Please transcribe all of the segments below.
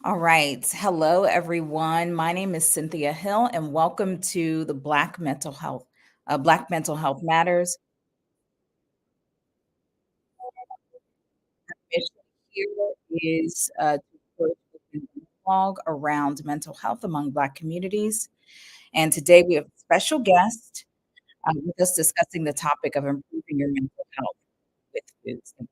All right. Hello, everyone. My name is Cynthia Hill, and welcome to the Black Mental Health Matters. Mission here is to encourage open dialogue around mental health among Black communities. And today we have a special guest with us discussing the topic of improving your mental health with food.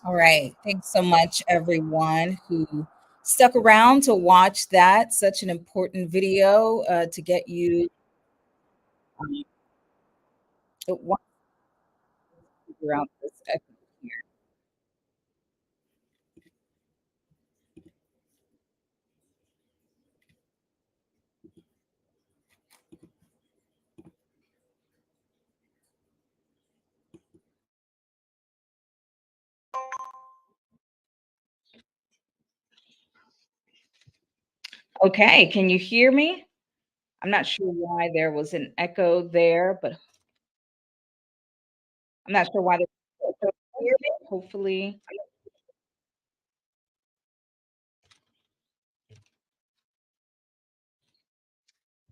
All right. Thanks so much, everyone who stuck around to watch that. Such an important video to get you um, to figure out this echo here. Okay. Can you hear me? I'm not sure why there was an echo there, but I'm not sure why there's an echo here. Hopefully.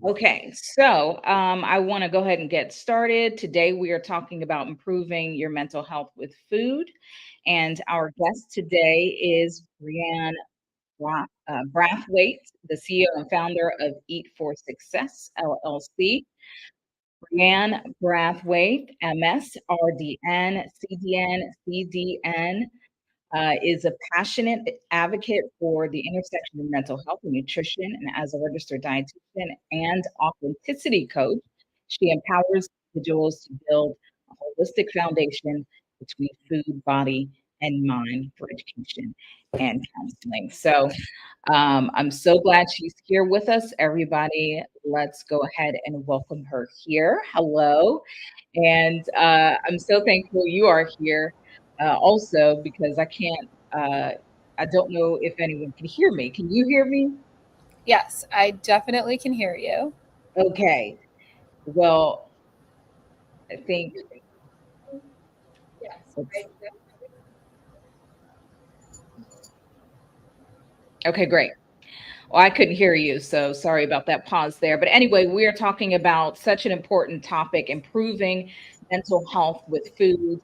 Okay, so I want to go ahead and get started. Today, we are talking about improving your mental health with food. And our guest today is Brianne Brathwaite, the CEO and founder of Eat for Success, LLC. Brianne Brathwaite, MS, RDN, CDN, CDN, is a passionate advocate for the intersection of mental health and nutrition. And as a registered dietitian and authenticity coach, she empowers individuals to build a holistic foundation between food, body, and mind for education and counseling. So I'm so glad she's here with us. Everybody, let's go ahead and welcome her here. Hello. And I'm so thankful you are here also because I don't know if anyone can hear me. Can you hear me? Yes, I definitely can hear you. Okay. Well, I think, let's, okay, great. Well, I couldn't hear you, so sorry about that pause there. But anyway, we are talking about such an important topic, improving mental health with food.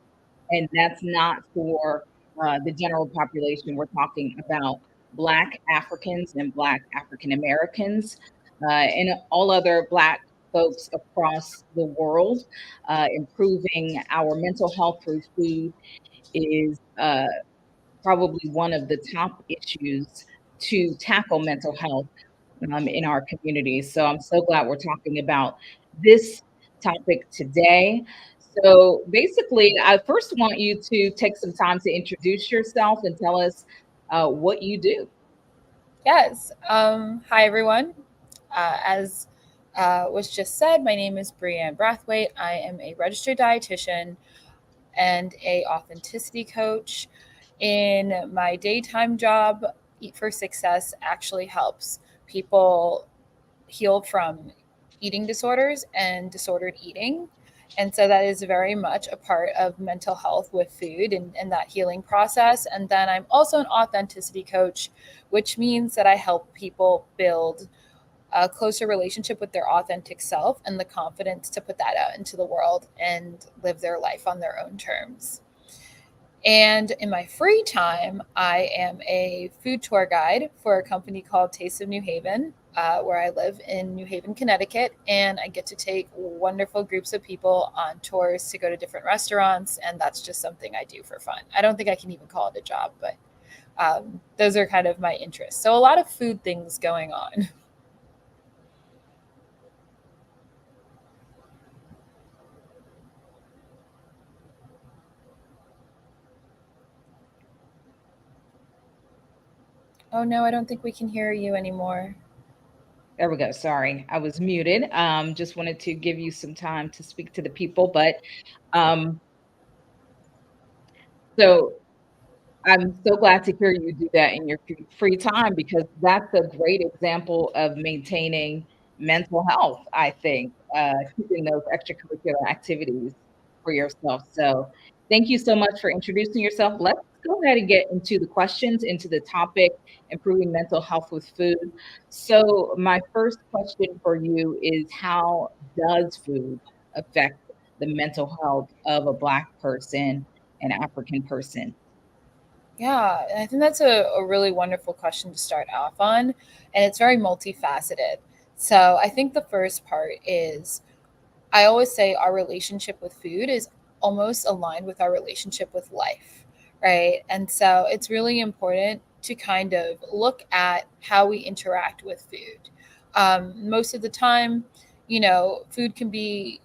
And that's not for the general population. We're talking about Black Africans and Black African Americans and all other Black folks across the world. Improving our mental health through food is probably one of the top issues to tackle mental health in our communities. So I'm so glad we're talking about this topic today. So basically, I first want you to take some time to introduce yourself and tell us what you do. Yes. Hi, everyone. As was just said, my name is Brianne Brathwaite. I am a registered dietitian and a authenticity coach. In my daytime job, Eat for Success actually helps people heal from eating disorders and disordered eating. And so that is very much a part of mental health with food and that healing process. And then I'm also an authenticity coach, which means that I help people build a closer relationship with their authentic self and the confidence to put that out into the world and live their life on their own terms. And in my free time, I am a food tour guide for a company called Taste of New Haven, where I live in New Haven, Connecticut. And I get to take wonderful groups of people on tours to go to different restaurants. And that's just something I do for fun. I don't think I can even call it a job, but those are kind of my interests. So a lot of food things going on. Oh, no, I don't think we can hear you anymore. There we go. Sorry, I was muted. Just wanted to give you some time to speak to the people, but um, so I'm so glad to hear you do that in your free time because that's a great example of maintaining mental health, I think, keeping those extracurricular activities for yourself. So thank you so much for introducing yourself. Let's go ahead and get into the questions, into the topic, improving mental health with food. So my first question for you is how does food affect the mental health of a Black person, an African person? Yeah, and I think that's a really wonderful question to start off on. And it's very multifaceted. So I think the first part is I always say our relationship with food is almost aligned with our relationship with life, right? And so it's really important to kind of look at how we interact with food. Most of the time, food can be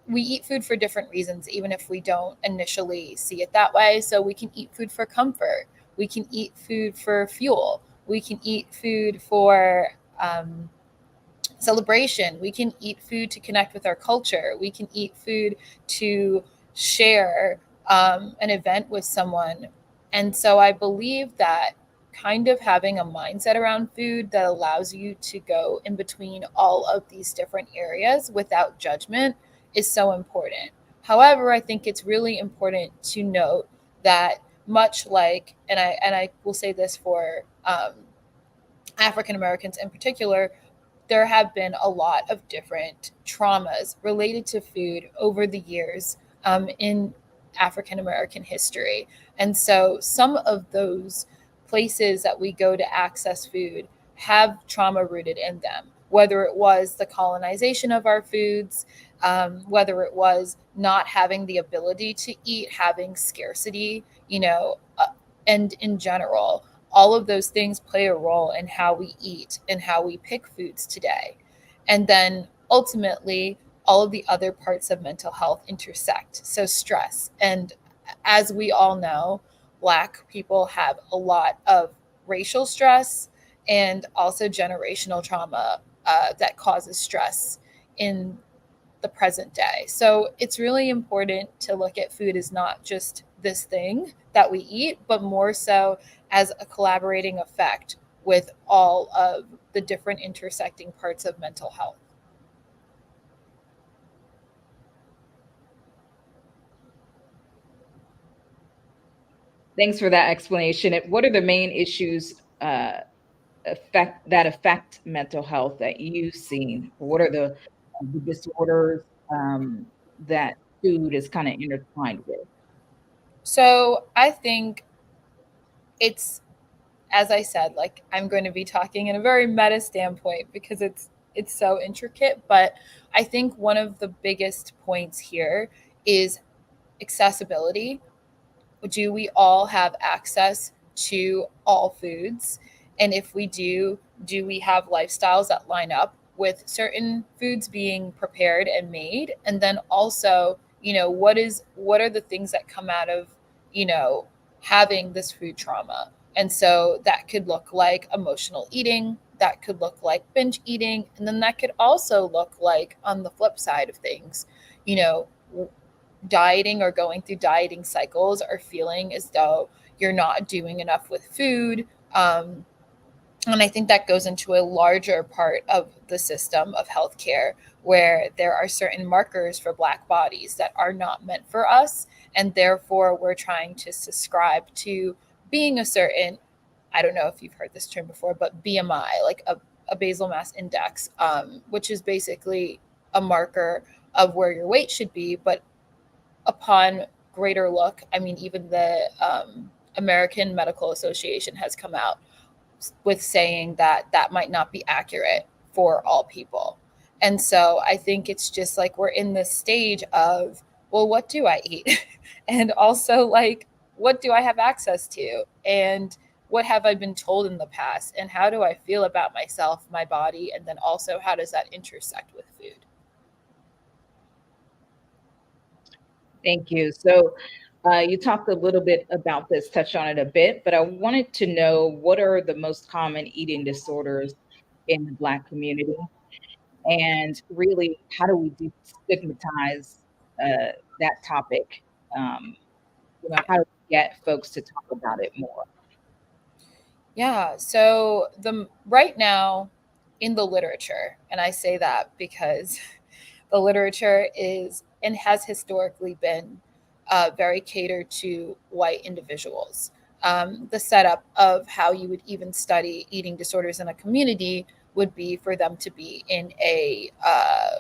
we eat food for different reasons, even if we don't initially see it that way. So we can eat food for comfort. We can eat food for fuel. We can eat food for celebration. We can eat food to connect with our culture. We can eat food to share an event with someone. And so I believe that kind of having a mindset around food that allows you to go in between all of these different areas without judgment is so important. However, I think it's really important to note that much like, and I will say this for African Americans in particular, there have been a lot of different traumas related to food over the years in African American history. And so some of those places that we go to access food have trauma rooted in them, whether it was the colonization of our foods, whether it was not having the ability to eat, having scarcity, and in general all of those things play a role in how we eat and how we pick foods today. And then ultimately, all of the other parts of mental health intersect. So, stress. And as we all know, Black people have a lot of racial stress and also generational trauma that causes stress in the present day. So it's really important to look at food as not just this thing that we eat, but more so as a collaborating effect with all of the different intersecting parts of mental health. Thanks for that explanation. What are the main issues affect mental health that you've seen? What are the disorders that food is kind of intertwined with? So I think it's, as I said, like I'm going to be talking in a very meta standpoint because it's so intricate, but I think one of the biggest points here is accessibility. Do we all have access to all foods? And if we do we have lifestyles that line up with certain foods being prepared and made? And then also, what are the things that come out of, you know, having this food trauma. And so that could look like emotional eating, that could look like binge eating, and then that could also look like, on the flip side of things, you know, dieting or going through dieting cycles or feeling as though you're not doing enough with food. And I think that goes into a larger part of the system of healthcare where there are certain markers for Black bodies that are not meant for us. And therefore, we're trying to subscribe to being a certain, I don't know if you've heard this term before, but BMI, like a basal mass index, which is basically a marker of where your weight should be. But upon greater look, I mean, even the American Medical Association has come out with saying that that might not be accurate for all people. And so I think it's just like we're in this stage of, well, what do I eat? And also, like, what do I have access to? And what have I been told in the past? And how do I feel about myself, my body? And then also, how does that intersect with food? Thank you. So, you talked a little bit about this, touched on it a bit, but I wanted to know what are the most common eating disorders in the Black community? And really, how do we destigmatize that topic? Um, how do we get folks to talk about it more? Yeah. So the right now in the literature, and I say that because the literature is and has historically been very catered to white individuals. The setup of how you would even study eating disorders in a community would be for them to be in a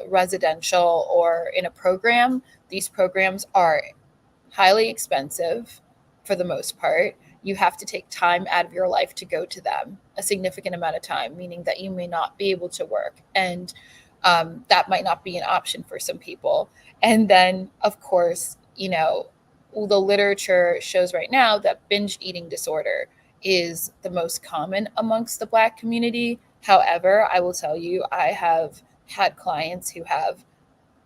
residential or in a program. These programs are highly expensive for the most part. You have to take time out of your life to go to them, a significant amount of time, meaning that you may not be able to work. And that might not be an option for some people. And then, of course, the literature shows right now that binge eating disorder is the most common amongst the Black community. However, I will tell you, I have had clients who have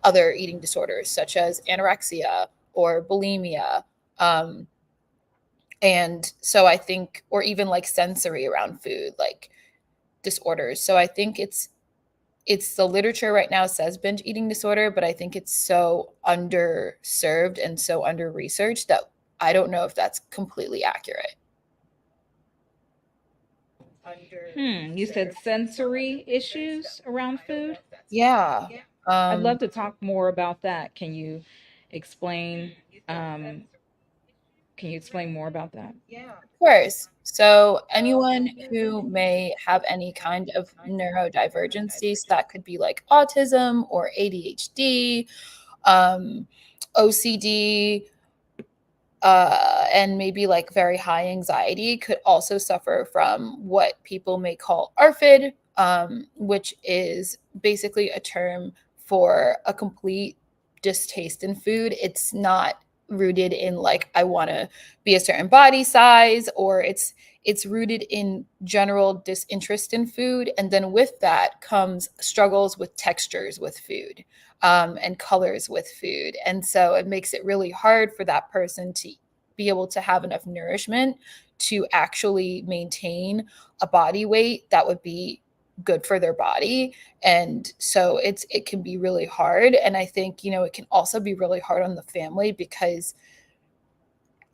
other eating disorders, such as anorexia or bulimia. Um, and so I think, or even like sensory around food, like disorders. So I think it's the literature right now says binge eating disorder, but I think it's so underserved and so under researched that I don't know if that's completely accurate. You said sensory issues around food? Yeah. I'd Um, love to talk more about that. Explain um, can you explain more about that? Of course. So, anyone who may have any kind of neurodivergencies, that could be like autism or ADHD, um, OCD, and maybe like very high anxiety, could also suffer from what people may call ARFID, which is basically a term for a complete distaste in food. It's not rooted in like I want to be a certain body size, or it's rooted in general disinterest in food, and then with that comes struggles with textures with food, and colors with food. And so it makes it really hard for that person to be able to have enough nourishment to actually maintain a body weight that would be good for their body. And so it can be really hard. And I think, it can also be really hard on the family, because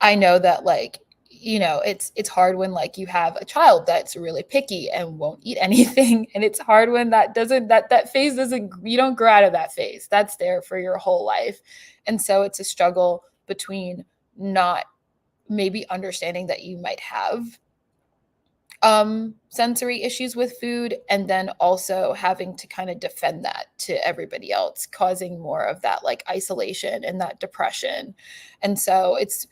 I know that, like, it's hard when like you have a child that's really picky and won't eat anything, and it's hard when that phase doesn't, you don't grow out of that phase. That's there for your whole life. And so it's a struggle between not maybe understanding that you might have sensory issues with food, and then also having to kind of defend that to everybody else, causing more of that like isolation and that depression. And so it's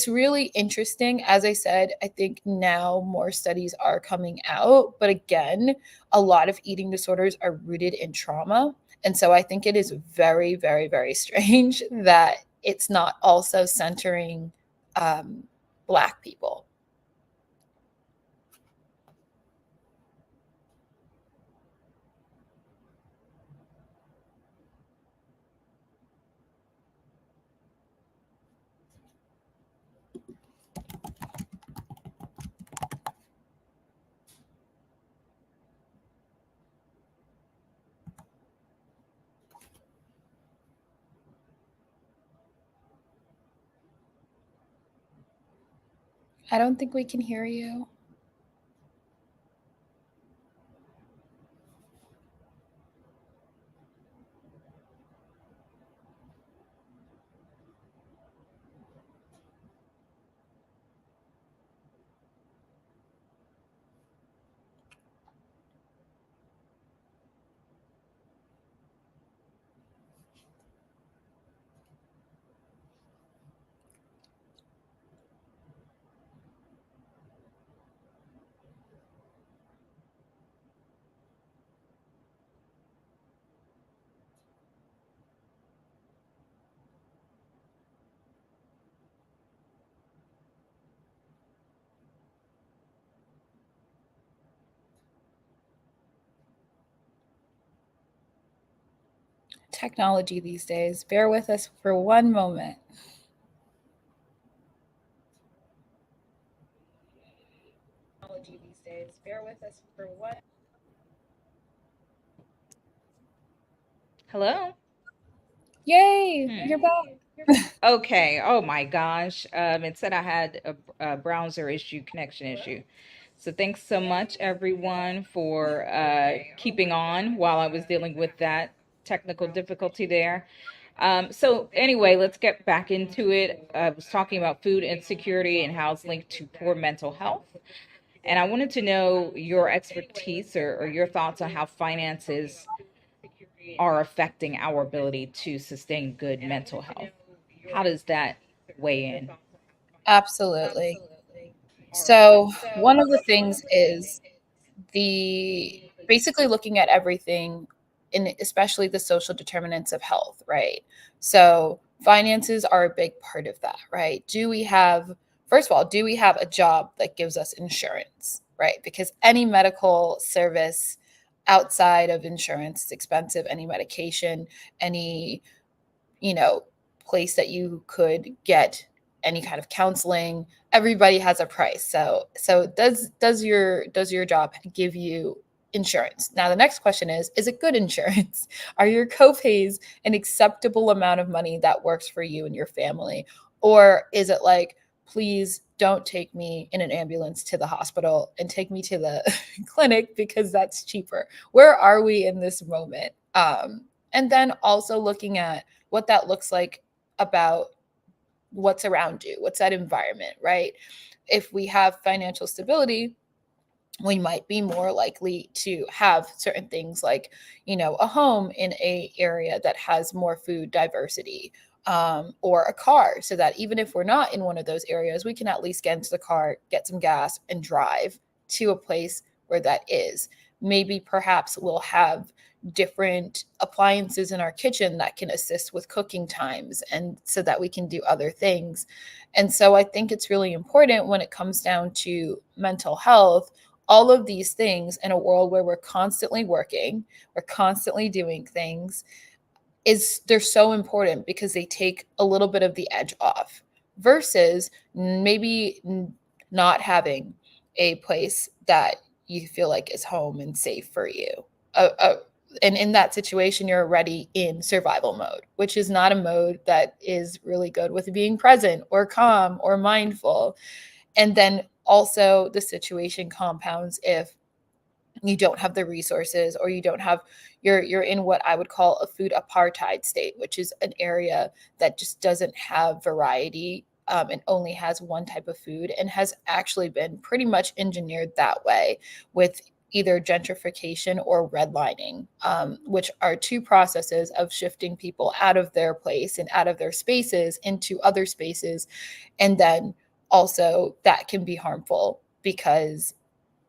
really interesting. As I said, I think now more studies are coming out, but again, a lot of eating disorders are rooted in trauma. And so I think it is very, very, very strange that it's not also centering um, Black people. I don't think we can hear you. Technology these days. Bear with us for one moment. Technology these days. Bear with us for one. Hello? Yay, you're back. Hmm. Okay. Oh my gosh. It said I had a browser issue, connection issue. So thanks so much, everyone, for keeping on while I was dealing with that technical difficulty there. So anyway, let's get back into it. I was talking about food insecurity and how it's linked to poor mental health. And I wanted to know your expertise or your thoughts on how finances are affecting our ability to sustain good mental health. How does that weigh in? Absolutely. So, one of the things is the basically looking at everything in especially the social determinants of health, right? So, finances are a big part of that, right? Do we have First of all, do we have a job that gives us insurance, right? Because any medical service outside of insurance is expensive, any medication, any you know, place that you could get any kind of counseling. Everybody has a price. So does your job give you insurance? Now the next question is it good insurance? Are your copays an acceptable amount of money that works for you and your family? Or is it like, please don't take me in an ambulance to the hospital and take me to the clinic because that's cheaper? Where are we in this moment? And then also looking at what that looks like about what's around you, what's that environment, right? If we have financial stability, we might be more likely to have certain things like, a home in a area that has more food diversity, or a car, so that even if we're not in one of those areas, we can at least get into the car, get some gas, and drive to a place where that is. Maybe perhaps we'll have different appliances in our kitchen that can assist with cooking times and so that we can do other things. And so I think it's really important when it comes down to mental health, all of these things in a world where we're constantly working, we're constantly doing things, is they're so important because they take a little bit of the edge off versus maybe not having a place that you feel like is home and safe for you. And in that situation, you're already in survival mode, which is not a mode that is really good with being present or calm or mindful. And then also the situation compounds if you don't have the resources, or you don't have you're in what I would call a food apartheid state, which is an area that just doesn't have variety, and only has one type of food, and has actually been pretty much engineered that way with either gentrification or redlining, which are two processes of shifting people out of their place and out of their spaces into other spaces. And then also that can be harmful because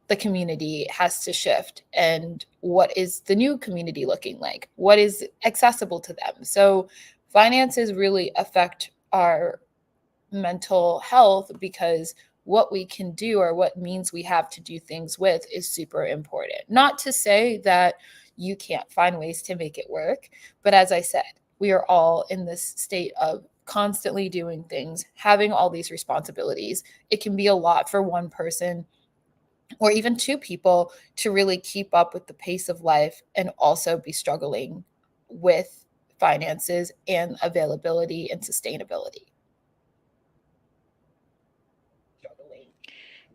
the community has to shift. And what is the new community looking like? What is accessible to them? So finances really affect our mental health because what we can do or what means we have to do things with is super important. Not to say that you can't find ways to make it work, but as I said, we are all in this state of constantly doing things, having all these responsibilities. It can be a lot for one person or even two people to really keep up with the pace of life and also be struggling with finances and availability and sustainability.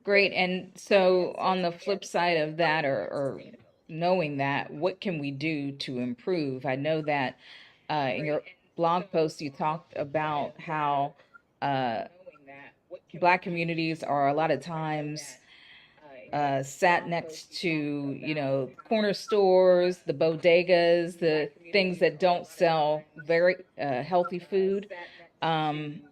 Great. And so on the flip side of that, or knowing that, what can we do to improve? I know that in your blog post, you talked about how uh, Black communities are a lot of times sat next to, corner stores, the bodegas, the things that don't sell very healthy food. Um,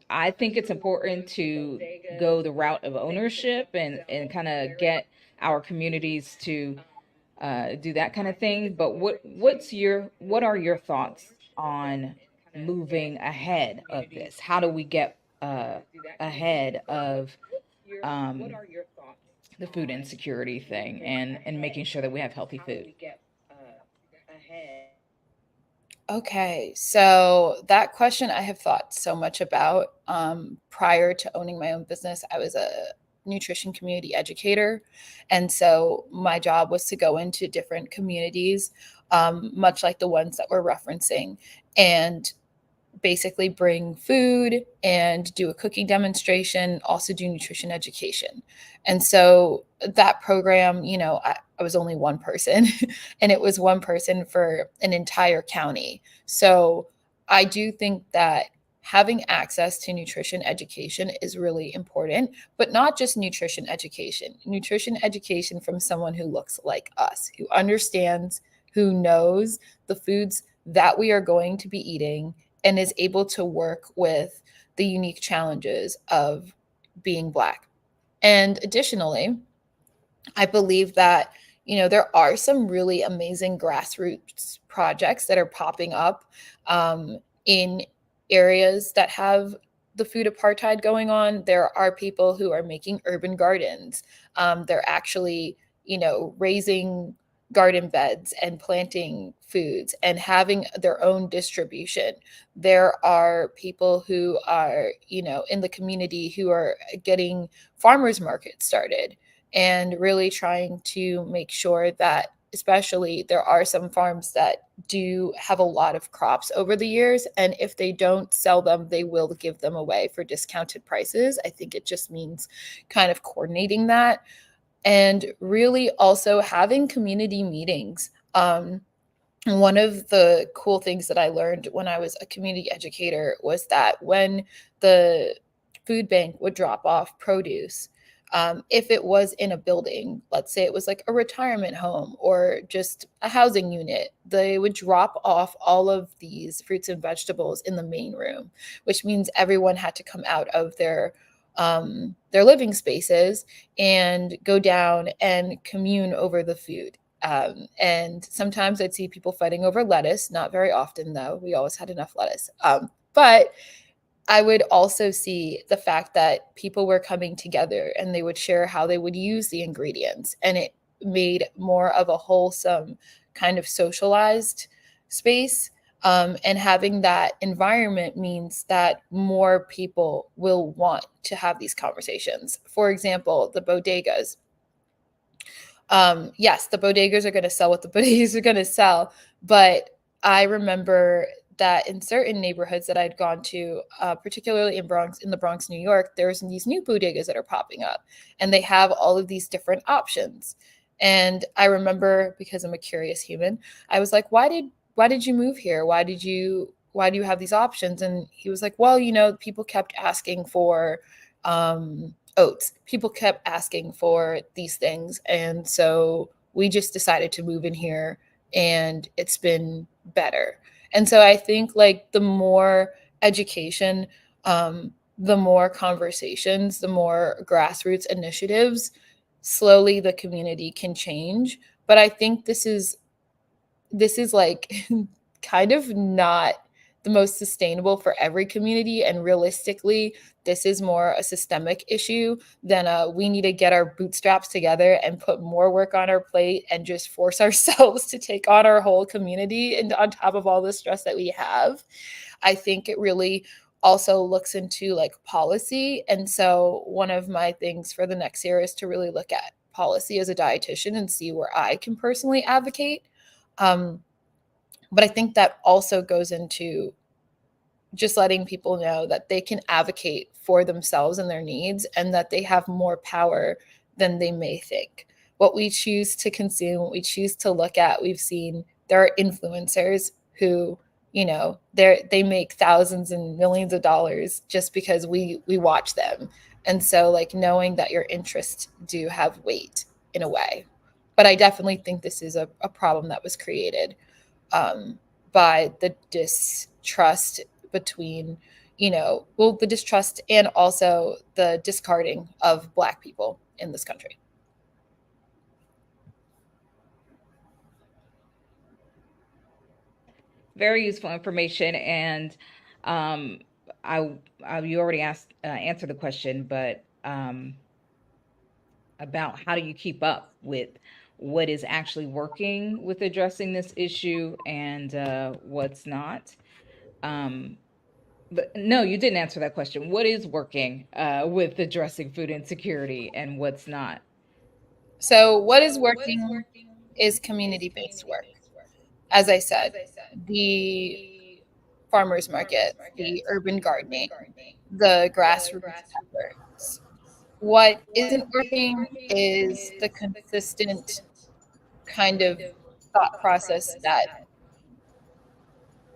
I think it's important to go the route of ownership and kind of get our communities to do that kind of thing. But what are your thoughts on moving ahead of this? How do we get ahead of um, the food insecurity thing and making sure that we have healthy food? Okay, so that question I have thought so much about. Prior to owning my own business, I was a nutrition community educator. And so my job was to go into different communities, much like the ones that we're referencing, and basically bring food and do a cooking demonstration, also do nutrition education. And so that program, I was only one person and it was one person for an entire county. So I do think that having access to nutrition education is really important, but not just nutrition education from someone who looks like us, who understands, who knows the foods that we are going to be eating and is able to work with the unique challenges of being Black. And additionally, I believe that, there are some really amazing grassroots projects that are popping up in areas that have the food apartheid going on. There are people who are making urban gardens. They're actually, raising garden beds and planting foods and having their own distribution. There are people who are, in the community who are getting farmers markets started and really trying to make sure that, especially, there are some farms that do have a lot of crops over the years, and if they don't sell them, they will give them away for discounted prices. I think it just means kind of coordinating that and really also having community meetings. One of the cool things that I learned when I was a community educator was that when the food bank would drop off produce, if it was in a building, let's say it was like a retirement home or just a housing unit, they would drop off all of these fruits and vegetables in the main room, which means everyone had to come out of their living spaces and go down and commune over the food. And sometimes I'd see people fighting over lettuce, not very often though. We always had enough lettuce. But I would also see the fact that people were coming together and they would share how they would use the ingredients. And it made more of a wholesome kind of socialized space. And having that environment means that more people will want to have these conversations. For example, the bodegas. Yes, the bodegas are going to sell what the bodegas are going to sell, but I remember that in certain neighborhoods that I'd gone to, particularly in the Bronx, New York, there's these new bodegas that are popping up, and they have all of these different options. And I remember, because I'm a curious human, I was like, "Why did you move here? Why do you have these options?" And he was like, "Well, people kept asking for oats. People kept asking for these things. And so we just decided to move in here and it's been better." And so I think like the more education, the more conversations, the more grassroots initiatives, slowly the community can change. But I think this is like kind of not the most sustainable for every community. And realistically, this is more a systemic issue than we need to get our bootstraps together and put more work on our plate and just force ourselves to take on our whole community and on top of all the stress that we have. I think it really also looks into like policy. And so one of my things for the next year is to really look at policy as a dietitian and see where I can personally advocate. um, but I think that also goes into just letting people know that they can advocate for themselves and their needs, and that they have more power than they may think. What we choose to consume, what we choose to look at, we've seen there are influencers who, they make thousands and millions of dollars just because we watch them. And so, like, knowing that your interests do have weight in a way. But I definitely think this is a problem that was created, um, by the distrust between, the distrust and also the discarding of Black people in this country. Very useful information. And um, you already answered the question, but about how do you keep up with what is actually working with addressing this issue and what's not. Um, but no, you didn't answer that question. What is working with addressing food insecurity and what's not? So, what is working is community based work. As I said, the farmers market, the urban gardening, the grassroots efforts. What isn't working is the consistent kind of thought process that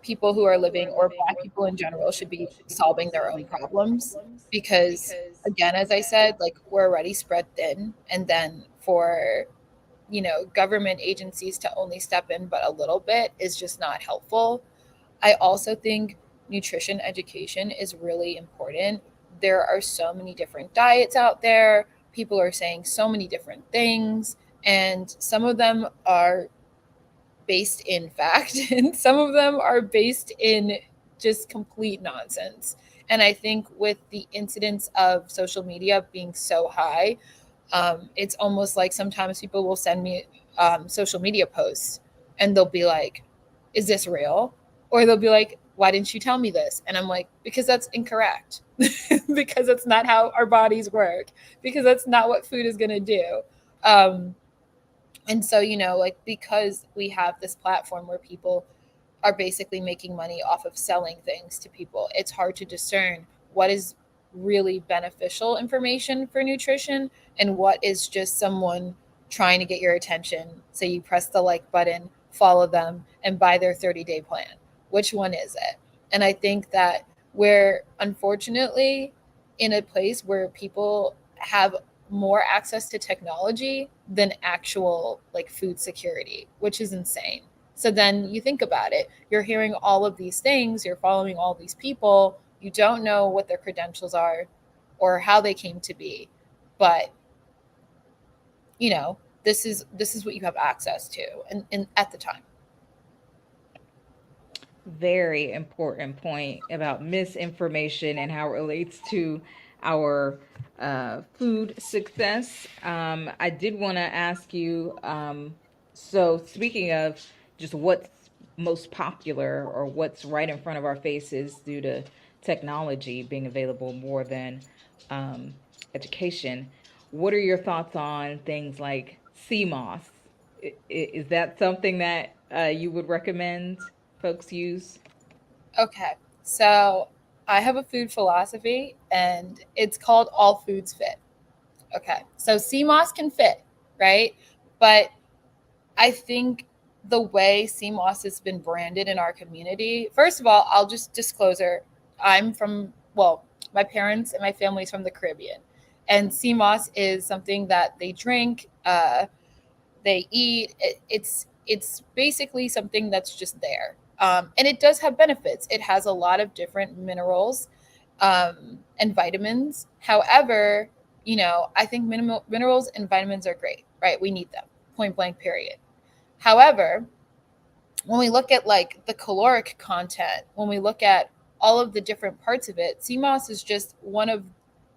people who are living, or Black people in general, should be solving their own problems. Because, again, as I said, like, we're already spread thin. And then for, government agencies to only step in but a little bit is just not helpful. I also think nutrition education is really important. There are so many different diets out there. People are saying so many different things, and some of them are based in fact, and some of them are based in just complete nonsense. And I think with the incidence of social media being so high, it's almost like sometimes people will send me social media posts, and they'll be like, "Is this real?" Or they'll be like, "Why didn't you tell me this?" And I'm like, "Because that's incorrect. Because that's not how our bodies work. Because that's not what food is going to do." Um, and so, like, because we have this platform where people are basically making money off of selling things to people, it's hard to discern what is really beneficial information for nutrition and what is just someone trying to get your attention. So you press the like button, follow them, and buy their 30-day plan. Which one is it? And I think that we're unfortunately in a place where people have more access to technology than actual, like, food security, which is insane. So then you think about it, you're hearing all of these things, you're following all these people, you don't know what their credentials are or how they came to be, but this is what you have access to, and at the time. Very important point about misinformation and how it relates to our food success. I did want to ask you, so speaking of just what's most popular or what's right in front of our faces due to technology being available more than um, education, what are your thoughts on things like CMOS? Is that something that you would recommend folks use? Okay, so I have a food philosophy, and it's called all foods fit. Okay, so CMOS can fit, right? But I think the way CMOS has been branded in our community, first of all, I'll just disclosure, I'm from, well, my parents and my family's from the Caribbean. And CMOS is something that they drink, they eat. It's basically something that's just there. And it does have benefits. It has a lot of different minerals, and vitamins. However, I think minerals and vitamins are great, right? We need them, point blank, period. However, when we look at, like, the caloric content, when we look at all of the different parts of it, CMOS is just one of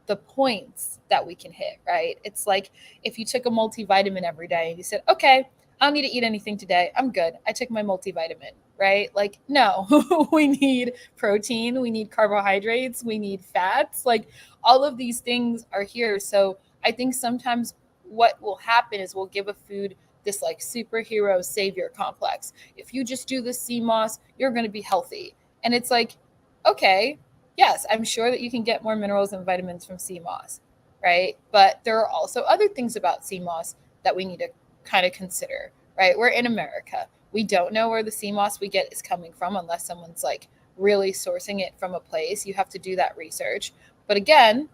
the points that we can hit, right? It's like if you took a multivitamin every day and you said, okay, I don't need to eat anything today, I'm good, I took my multivitamin, right? Like, no, we need protein, we need carbohydrates, we need fats, like, all of these things are here. So I think sometimes what will happen is we'll give a food this, like, superhero savior complex. If you just do the CMOS, you're going to be healthy. And it's like, okay, yes, I'm sure that you can get more minerals and vitamins from sea moss, right? But there are also other things about sea moss that we need to kind of consider, right? We're in America. We don't know where the sea moss we get is coming from unless someone's like really sourcing it from a place. You have to do that research. But again,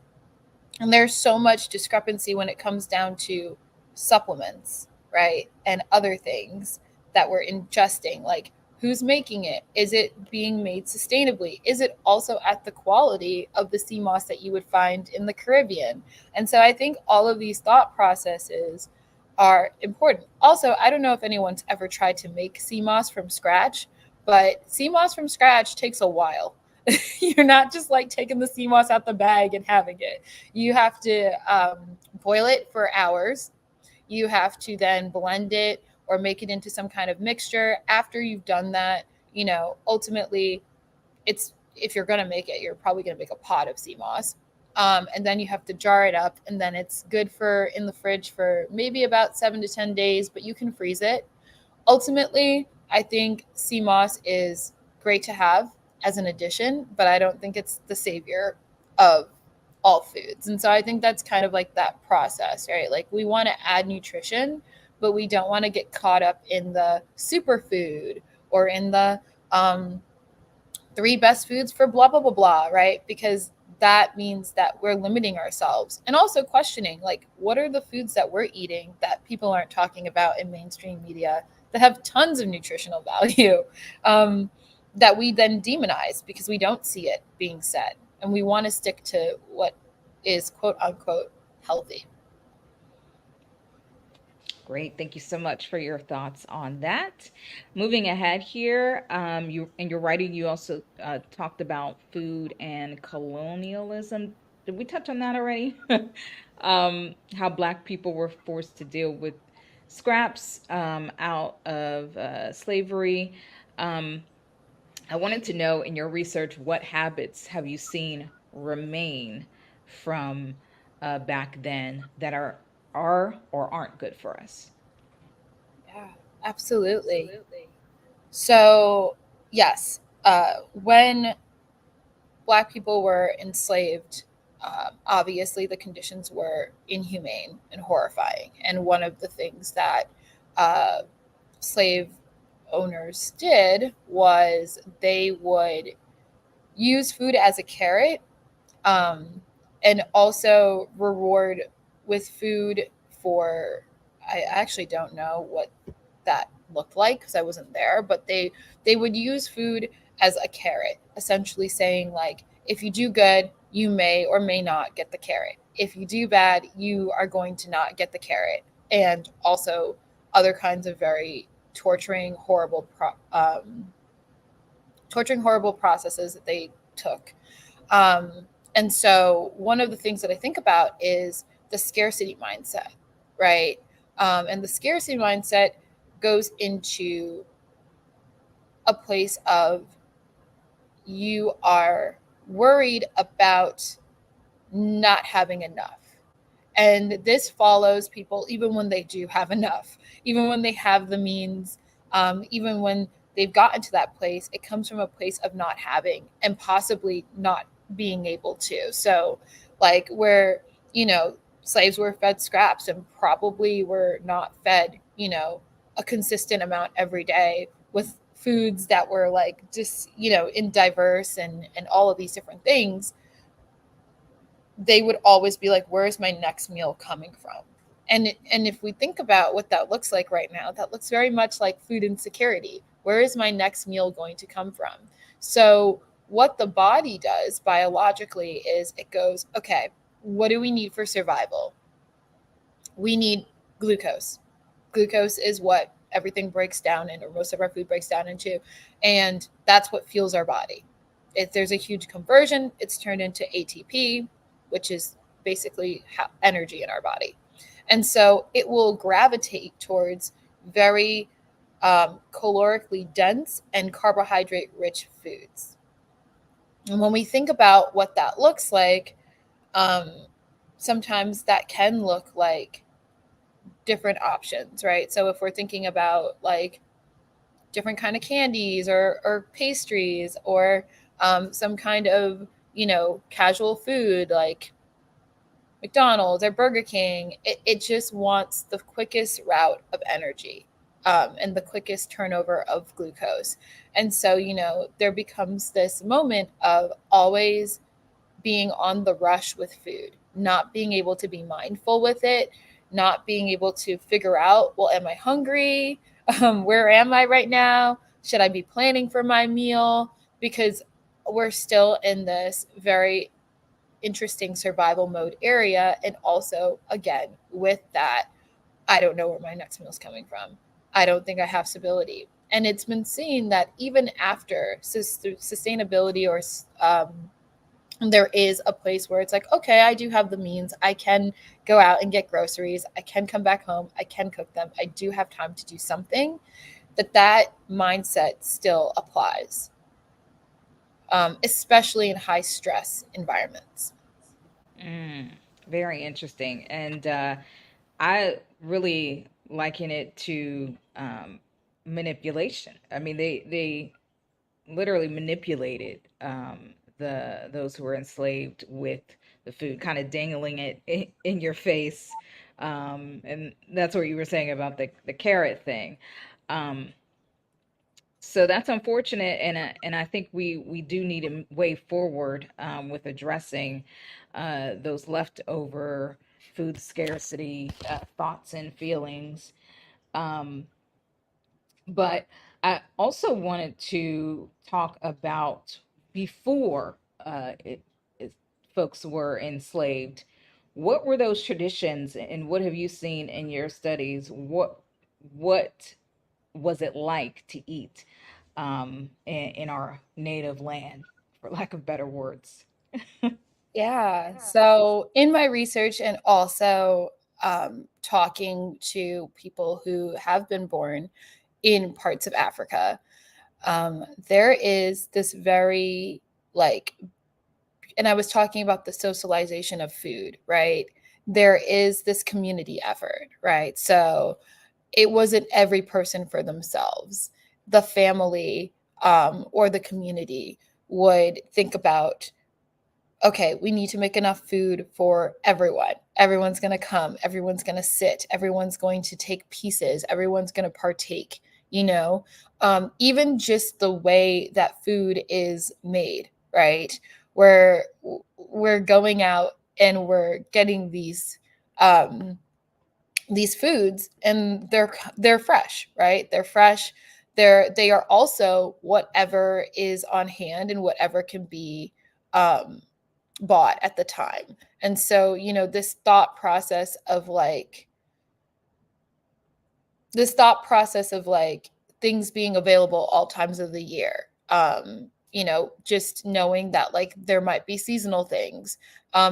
and there's so much discrepancy when it comes down to supplements, right? And other things that we're ingesting. Like, who's making it? Is it being made sustainably? Is it also at the quality of the sea moss that you would find in the Caribbean? And so I think all of these thought processes are important. Also, I don't know if anyone's ever tried to make sea moss from scratch, but sea moss from scratch takes a while. You're not just like taking the sea moss out the bag and having it. You have to boil it for hours. You have to then blend it or make it into some kind of mixture. After you've done that, ultimately, it's if you're going to make it, you're probably going to make a pot of sea moss. And then you have to jar it up, and then it's good for in the fridge for maybe about 7 to 10 days, but you can freeze it. Ultimately, I think sea moss is great to have as an addition, but I don't think it's the savior of all foods. And so I think that's kind of like that process, right? Like we want to add nutrition, but we don't want to get caught up in the superfood or in the three best foods for blah, blah, blah, blah, right? Because that means that we're limiting ourselves and also questioning like what are the foods that we're eating that people aren't talking about in mainstream media that have tons of nutritional value that we then demonize because we don't see it being said and we want to stick to what is quote unquote healthy. Great. Thank you so much for your thoughts on that. Moving ahead here, you in your writing, you also talked about food and colonialism. Did we touch on that already? How Black people were forced to deal with scraps out of slavery. Um, I wanted to know in your research, what habits have you seen remain from back then that are or aren't good for us? Yeah, absolutely. So, yes, when Black people were enslaved, obviously the conditions were inhumane and horrifying. And one of the things that uh, slave owners did was they would use food as a carrot, um, and also reward with food for, I actually don't know what that looked like because I wasn't there, but they would use food as a carrot, essentially saying like if you do good, you may or may not get the carrot. If you do bad, you are going to not get the carrot. And also other kinds of very torturing, horrible processes that they took. Um, and so one of the things that I think about is the scarcity mindset, right? And the scarcity mindset goes into a place of you are worried about not having enough. And this follows people even when they do have enough, even when they have the means, even when they've gotten to that place, it comes from a place of not having and possibly not being able to. So, like, where, slaves were fed scraps and probably were not fed, a consistent amount every day with foods that were like just, in diverse and all of these different things, they would always be like, where's my next meal coming from? And if we think about what that looks like right now, that looks very much like food insecurity. Where is my next meal going to come from? So what the body does biologically is it goes, okay, what do we need for survival? We need glucose. Glucose is what everything breaks down in, or most of our food breaks down into, and that's what fuels our body. If there's a huge conversion, it's turned into ATP, which is basically energy in our body. And so it will gravitate towards very calorically dense and carbohydrate rich foods. And when we think about what that looks like, um, sometimes that can look like different options, right? So if we're thinking about like different kind of candies or pastries or some kind of, casual food like McDonald's or Burger King. It just wants the quickest route of energy, and the quickest turnover of glucose. And so, there becomes this moment of always being on the rush with food, not being able to be mindful with it, not being able to figure out, well, am I hungry? Where am I right now? Should I be planning for my meal? Because we're still in this very interesting survival mode area. And also, again, with that, I don't know where my next meal is coming from. I don't think I have stability. And it's been seen that even after sustainability, or there is a place where it's like, okay, I do have the means. I can go out and get groceries. I can come back home. I can cook them. I do have time to do something. That mindset still applies, especially in high stress environments. Mm, very interesting. And I really liken it to manipulation. I mean, they literally manipulated those who were enslaved with the food, kind of dangling it in your face. And that's what you were saying about the carrot thing. Um, so that's unfortunate, and I think we do need a way forward with addressing those leftover food scarcity thoughts and feelings. Um, but I also wanted to talk about before it, folks were enslaved. What were those traditions, and what have you seen in your studies? What was it like to eat in our native land, for lack of better words? Yeah. So, in my research, and also talking to people who have been born in parts of Africa, there is this very, like, and I was talking about the socialization of food, right? There is this community effort, right? So, it wasn't every person for themselves. The family, or the community would think about, okay, we need to make enough food for everyone. Everyone's going to come, everyone's going to sit, everyone's going to take pieces, everyone's going to partake, you know? Even just the way that food is made, right? Where we're going out and we're getting these foods, and they're fresh, right? They're fresh. They are also whatever is on hand and whatever can be um bought at the time. And so, this thought process of things being available all times of the year. Just knowing that there might be seasonal things.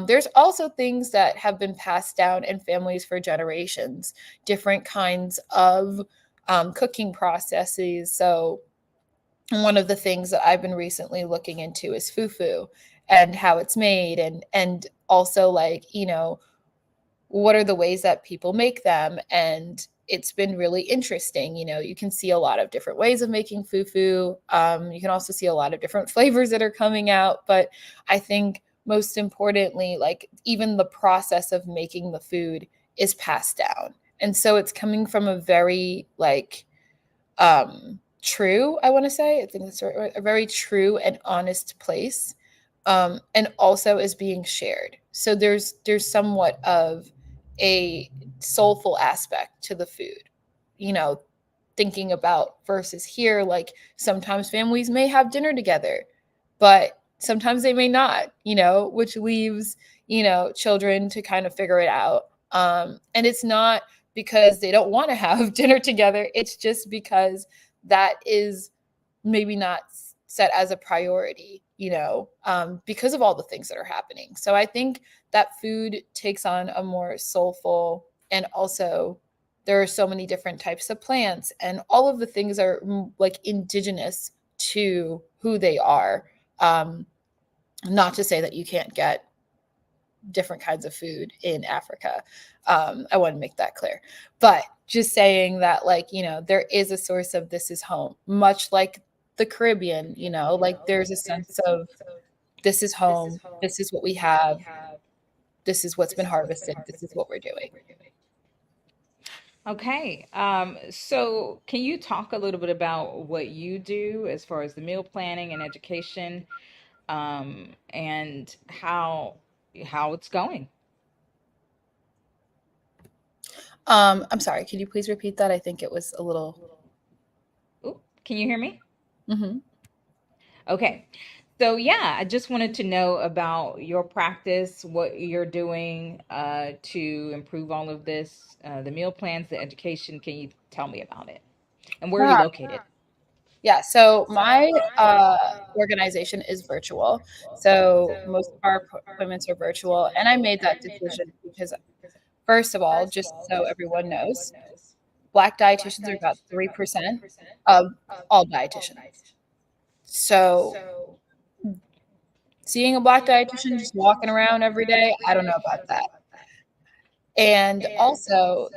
There's also things that have been passed down in families for generations, different kinds of cooking processes. So one of the things that I've been recently looking into is fufu and how it's made, and also what are the ways that people make them. And it's been really interesting. You can see a lot of different ways of making fufu. You can also see a lot of different flavors that are coming out. But I think most importantly, even the process of making the food is passed down. And so it's coming from a very true, I want to say, I think it's a very true and honest place, and also is being shared. So there's somewhat of a soulful aspect to the food, you know thinking about versus here, sometimes families may have dinner together, but sometimes they may not, which leaves children to kind of figure it out. And it's not because they don't want to have dinner together, it's just because that is maybe not set as a priority, because of all the things that are happening. So I think that food takes on a more soulful, and also there are so many different types of plants, and all of the things are indigenous to who they are. Um, Not to say that you can't get different kinds of food in Africa. I want to make that clear. But just saying that, there is a source of this is home, much like the Caribbean, like there's a sense of this is home, this is what we have, this is what's been harvested, this is what we're doing. Okay. So can you talk a little bit about what you do as far as the meal planning and education, and how it's going? I'm sorry, could you please repeat that? I think it was a little. Ooh, can you hear me? Mhm. Okay. So yeah, I just wanted to know about your practice, what you're doing to improve all of this, the meal plans, the education. Can you tell me about it? And where are you Yeah. located? Yeah, so my organization is virtual. So most of our appointments are virtual. And I made that decision because, first of all, just so everyone knows, Black dietitians are about 3% of all dietitians. So seeing a Black dietitian just walking around every day, I don't know about that. And also,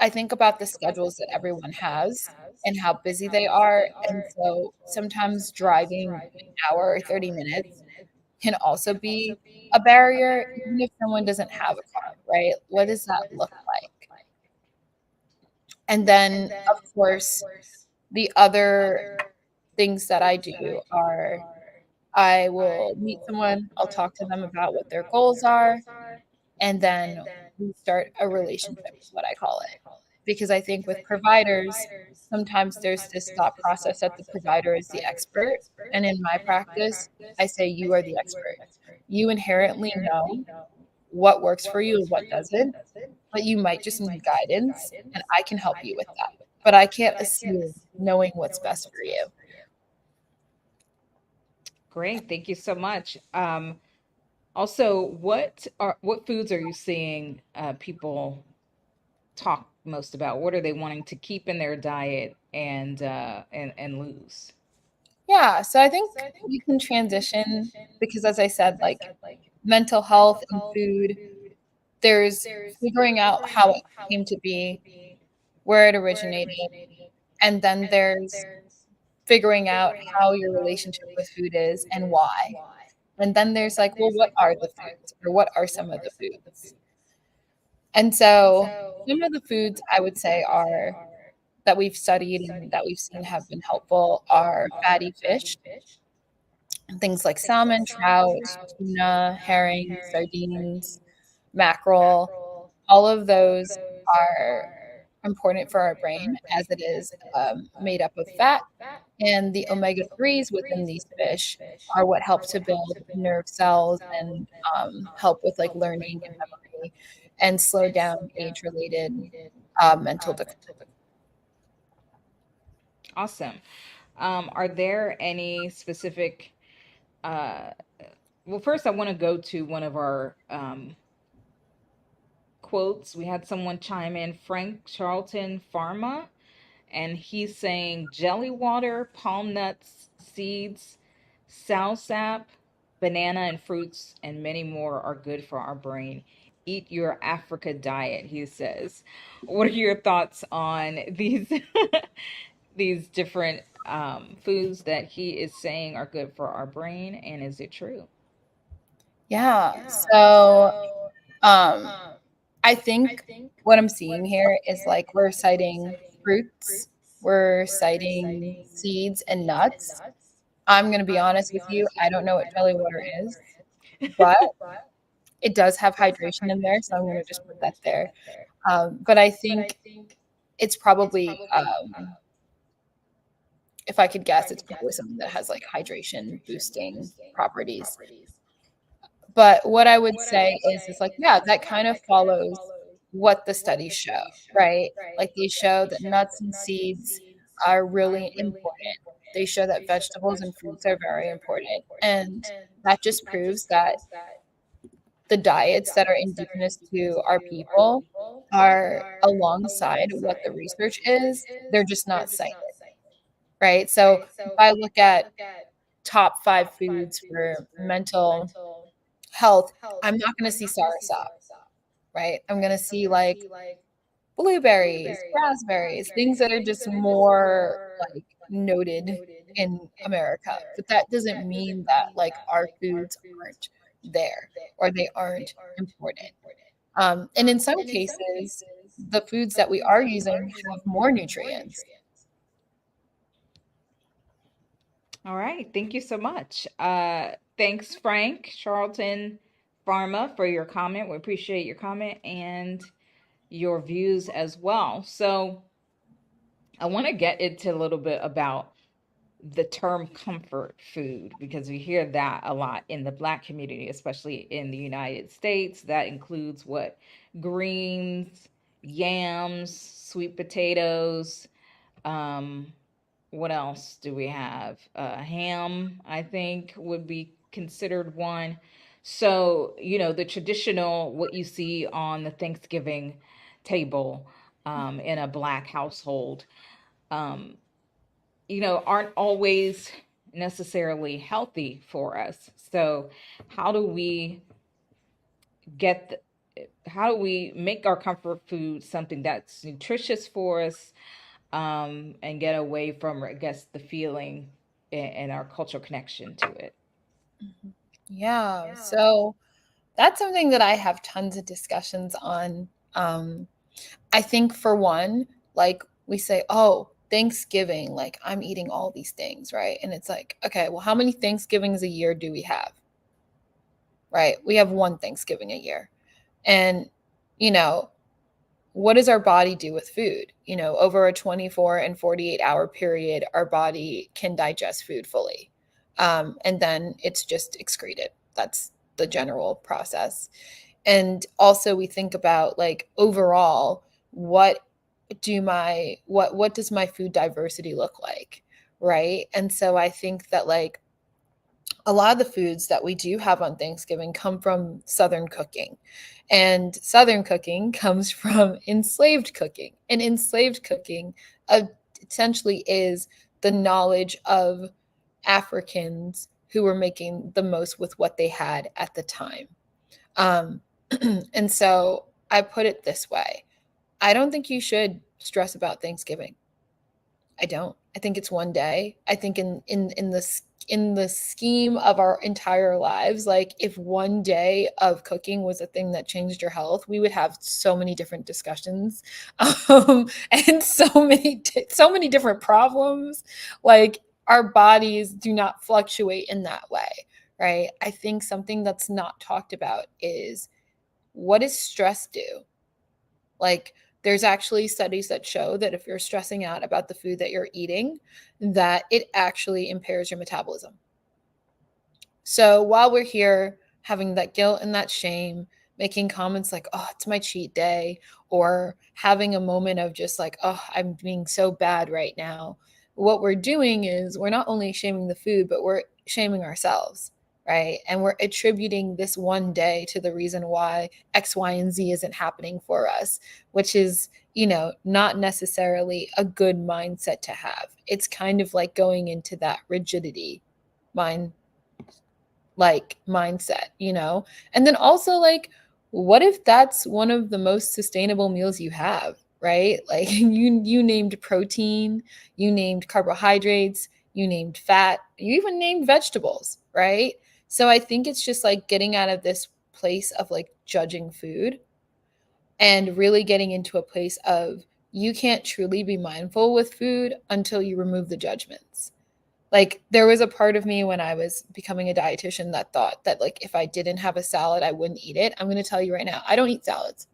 I think about the schedules that everyone has and how busy they are. And so sometimes driving an hour or 30 minutes can also be a barrier, even if someone doesn't have a car, right? What does that look like? And then, of course, the other things that I do are I will meet someone, I'll talk to them about what their goals are, and then we start a relationship, is what I call it. Because I think with providers, sometimes there's this thought process that the provider is the expert. And in my practice, I say you are the expert. You inherently know what works for you and what doesn't, but you might just need guidance, and I can help you with that. But I can't assume knowing what's best for you. Great, thank you so much. Also, what foods are you seeing people talk most about? What are they wanting to keep in their diet and lose? Yeah, so I think we can transition because, as I said, like mental health and food, there's figuring out how it came to be, where it originated, and then there's figuring out how your relationship with food is and why. And then there's like, well, what are the foods or what are some of the foods? And so some of the foods I would say are that we've studied and that we've seen have been helpful are fatty fish, things like salmon, trout, tuna, herring, sardines, mackerel. All of those are important for our brain as it is made up of fat. And the omega 3s within these fish are what help to build nerve cells and help with like learning and memory and slow down age related mental decline. Awesome. Are there any specific uh, well, first, I want to go to one of our quotes. We had someone chime in, Frank Charlton Pharma, and he's saying jelly water, palm nuts, seeds, soursop, banana and fruits, and many more are good for our brain. Eat your Africa diet, he says. What are your thoughts on these these different foods that he is saying are good for our brain, and is it true? Yeah. So um, I think what I'm seeing here is like we're citing fruits, we're citing seeds and nuts. I'm going to be honest with you, I don't know what jelly water is, but it does have hydration in there, so I'm going to just put that there. But I think it's probably, if I could guess, it's probably something that has like hydration boosting properties. But what I would say is like, yeah, that kind of follows what the studies show, right? Like they show that nuts and seeds are really important. They show that vegetables and fruits are very important. And that just proves that the diets that are indigenous to our people are alongside what the research is. They're just not cited, right? So if I look at top 5 foods for mental health, I'm not going to see soursop, right? I'm going to see like blueberries, raspberries, things that are just more like noted in America, but that doesn't mean that like our foods aren't there or they aren't important. And in some cases, the foods that we are using have more nutrients. All right. Thank you so much. Thanks, Frank Charlton Pharma, for your comment. We appreciate your comment and your views as well. So I want to get into a little bit about the term comfort food because we hear that a lot in the Black community, especially in the United States. That includes what? Greens, yams, sweet potatoes. Um, what else do we have? Ham, I think, would be considered one. So, the traditional, what you see on the Thanksgiving table in a Black household. Um, aren't always necessarily healthy for us. So, how do we get how do we make our comfort food something that's nutritious for us, and get away from, I guess, the feeling and our cultural connection to it? Mhm. Yeah, so that's something that I have tons of discussions on. I think for one, like we say, oh, Thanksgiving, like I'm eating all these things, right? And it's like, okay, well, how many Thanksgivings a year do we have? Right? We have one Thanksgiving a year. And, you know, what does our body do with food? Over a 24 and 48-hour period, our body can digest food fully. And then it's just excreted. That's the general process. And also we think about like overall, what does my food diversity look like? Right. And so I think that like a lot of the foods that we do have on Thanksgiving come from Southern cooking. And Southern cooking comes from enslaved cooking. And enslaved cooking uh, essentially is the knowledge of Africans who were making the most with what they had at the time. Um, and so I put it this way: I don't think you should stress about Thanksgiving. I don't. I think it's one day. I think in the scheme of our entire lives, like if one day of cooking was a thing that changed your health, we would have so many different discussions, and so many different problems. Like our bodies do not fluctuate in that way, right? I think something that's not talked about is what does stress do? Like, there's actually studies that show that if you're stressing out about the food that you're eating, that it actually impairs your metabolism. So while we're here having that guilt and that shame, making comments like, oh, it's my cheat day, or having a moment of just like, oh, I'm being so bad right now, what we're doing is we're not only shaming the food, but we're shaming ourselves, right? And we're attributing this one day to the reason why X, Y, and Z isn't happening for us, which is, not necessarily a good mindset to have. It's kind of like going into that rigidity mind mindset. And then also like what if that's one of the most sustainable meals you have, right? Like you named protein, you named carbohydrates, you named fat, you even named vegetables, right? So I think it's just like getting out of this place of like judging food and really getting into a place of you can't truly be mindful with food until you remove the judgments. Like there was a part of me when I was becoming a dietitian that thought that like if I didn't have a salad, I wouldn't eat it. I'm going to tell you right now, I don't eat salads.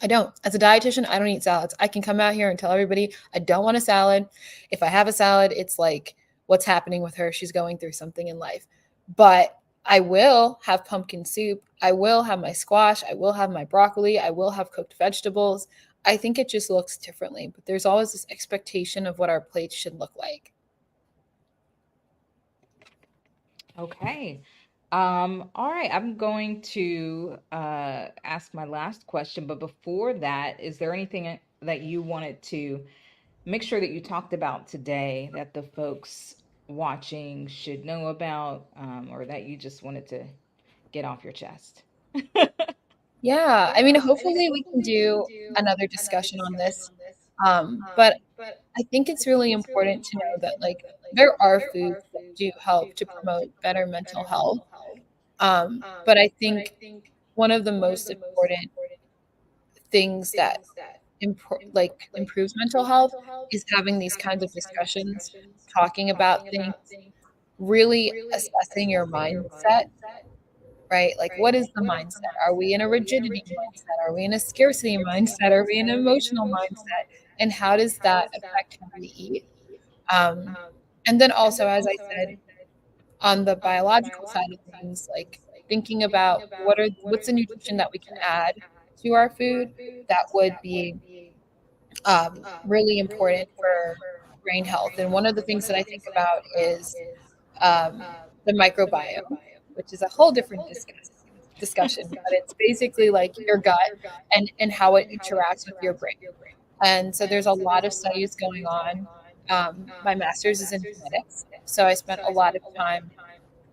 I don't. As a dietitian, I don't eat salads. I can come out here and tell everybody I don't want a salad. If I have a salad, it's like what's happening with her? She's going through something in life. But I will have pumpkin soup. I will have my squash. I will have my broccoli. I will have cooked vegetables. I think it just looks differently, but there's always this expectation of what our plates should look like. Okay. All right, I'm going to ask my last question, but before that, is there anything that you wanted to make sure that you talked about today that the folks watching should know about, or that you just wanted to get off your chest? Yeah, I mean, hopefully we can do another discussion on this. But I think it's really important to know that like there are foods that do help to promote better mental health. But I think one of the most important things that improves mental health is having these kinds of discussions, talking about things, really assessing your mindset, right? Like, what is the mindset? Are we in a rigidity mindset? Are we in a scarcity mindset? Are we in an emotional mindset? And how does that affect how we eat? Um, and then also, as I said, on the biological side of things, like thinking about what's the nutrition that we can add to our food that would be really important for brain health. And one of the things that I think about is the microbiome, which is a whole different discussion, but it's basically like your gut and how it interacts with your brain. And so there's a lot of studies going on. My master's is in genetics, so I spent a lot of time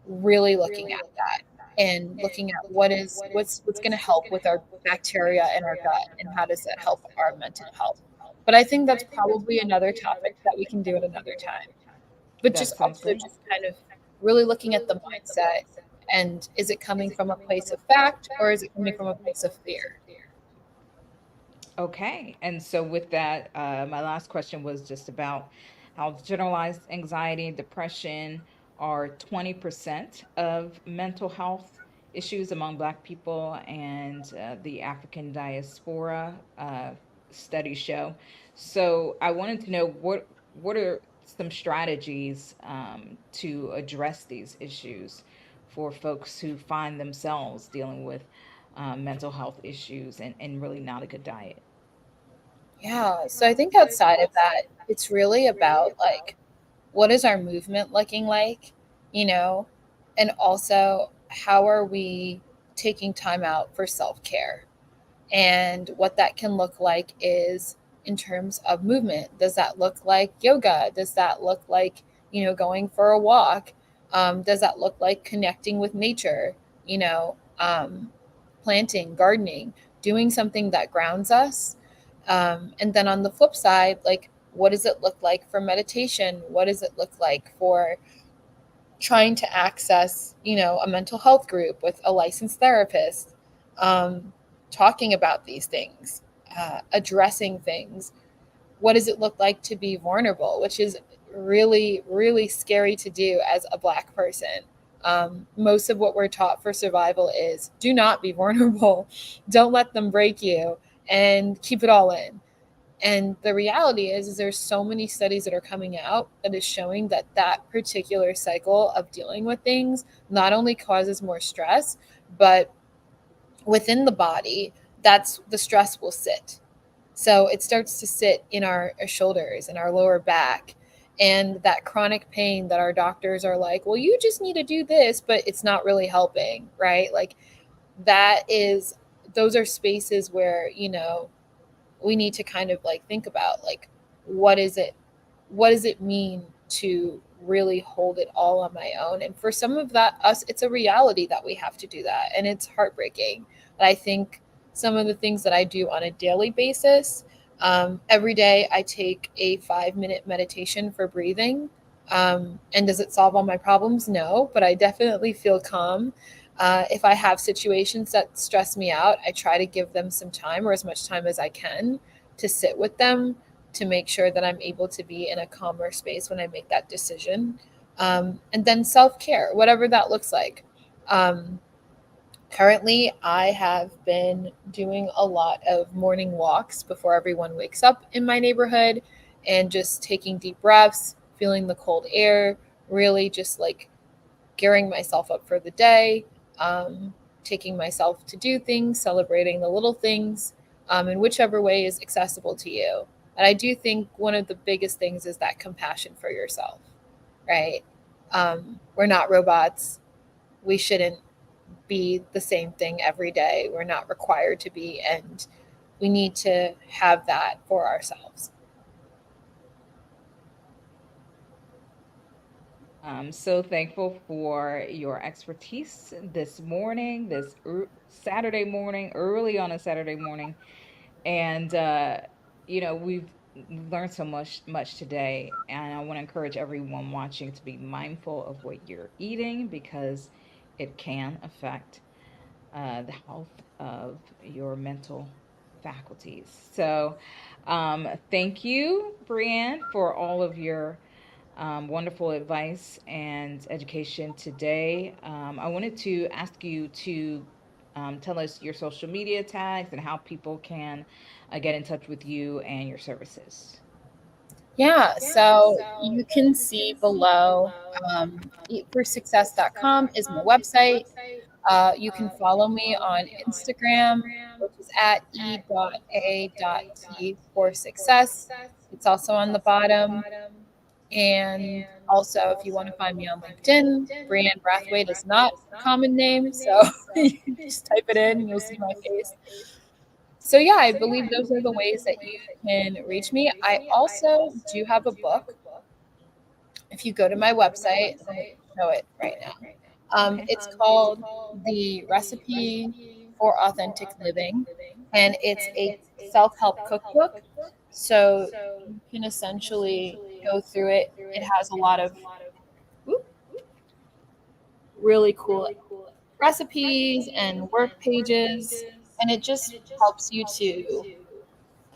really looking at that and looking at what's going to help with our bacteria in our gut and how does that help our mental health. But I think that's probably another topic that we can do at another time. But just That sounds also great. just kind of really looking at the mindset, and is it coming from a place of fact or is it coming from a place of fear? Okay. And so with that, my last question was just about how generalized anxiety and depression are 20% of mental health issues among Black people and the African diaspora studies show. So I wanted to know what are some strategies to address these issues for folks who find themselves dealing with mental health issues and really not a good diet. Yeah, so I think outside of that, it's really about like what is our movement looking like, you know, and also how are we taking time out for self-care. And what that can look like is in terms of movement. Does that look like yoga? Does that look like, going for a walk? Does that look like connecting with nature? You know, planting, gardening, doing something that grounds us. And then on the flip side, like, what does it look like for meditation? What does it look like for trying to access, a mental health group with a licensed therapist, um, talking about these things, addressing things? What does it look like to be vulnerable, which is really, really scary to do as a Black person? Most of what we're taught for survival is do not be vulnerable, don't let them break you, and keep it all in. And the reality is there's so many studies that are coming out that is showing that that particular cycle of dealing with things not only causes more stress, but within the body, that's the stress will sit. So it starts to sit in our shoulders and our lower back. And that chronic pain that our doctors are like, well, you just need to do this, but it's not really helping, right? Like that is, those are spaces where, we need to kind of like think about like what is it what does it mean to really hold it all on my own. And for some of that us, it's a reality that we have to do that, and it's heartbreaking. But I think some of the things that I do on a daily basis, every day I take a 5-minute meditation for breathing. And does it solve all my problems? No, but I definitely feel calm. If I have situations that stress me out, I try to give them some time, or as much time as I can, to sit with them, to make sure that I'm able to be in a calmer space when I make that decision. And then self care, whatever that looks like. Um, Currently, I have been doing a lot of morning walks before everyone wakes up in my neighborhood, and just taking deep breaths, feeling the cold air, really just like gearing myself up for the day, taking myself to do things, celebrating the little things, in whichever way is accessible to you. And I do think one of the biggest things is that compassion for yourself, right? We're not robots. We shouldn't be the same thing every day. We're not required to be, and we need to have that for ourselves. I'm so thankful for your expertise this morning, this Saturday morning, early on a Saturday morning. And, we've we've learned so much today, and I want to encourage everyone watching to be mindful of what you're eating because it can affect the health of your mental faculties. So, thank you, Brianne, for all of your wonderful advice and education today. I wanted to ask you to tell us your social media tags and how people can get in touch with you and your services. Yeah, so you can see below, eatforsuccess.com is my website. You can follow me on Instagram, which is at e.a.t for success. It's also on the bottom. And also, if you want to find me on LinkedIn, Brianne Brathwaite is not a common name, so you can just type it in and you'll see my face. So, yeah, I believe those are the ways that you can reach me. I also do have a book. If you go to my website, let me show it right now. Okay. It's called The Recipe for Authentic Living, and it's a self help cookbook. So you can essentially go through it. It has a lot of whoop, really cool recipes and work pages, and it just helps you to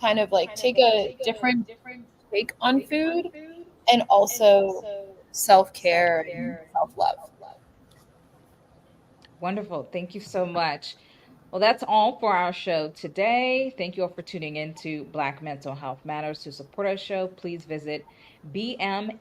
kind of like take a different take on food and also self care and self love. Wonderful. Thank you so much. Well, that's all for our show today. Thank you all for tuning in to Black Mental Health Matters. To support our show, please visit bmhm.org.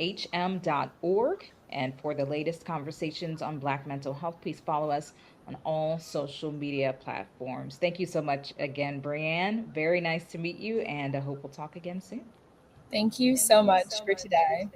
And for the latest conversations on Black mental health, please follow us on all social media platforms. Thank you so much again, Brianne. Very nice to meet you, and I hope we'll talk again soon. Thank you so much for today.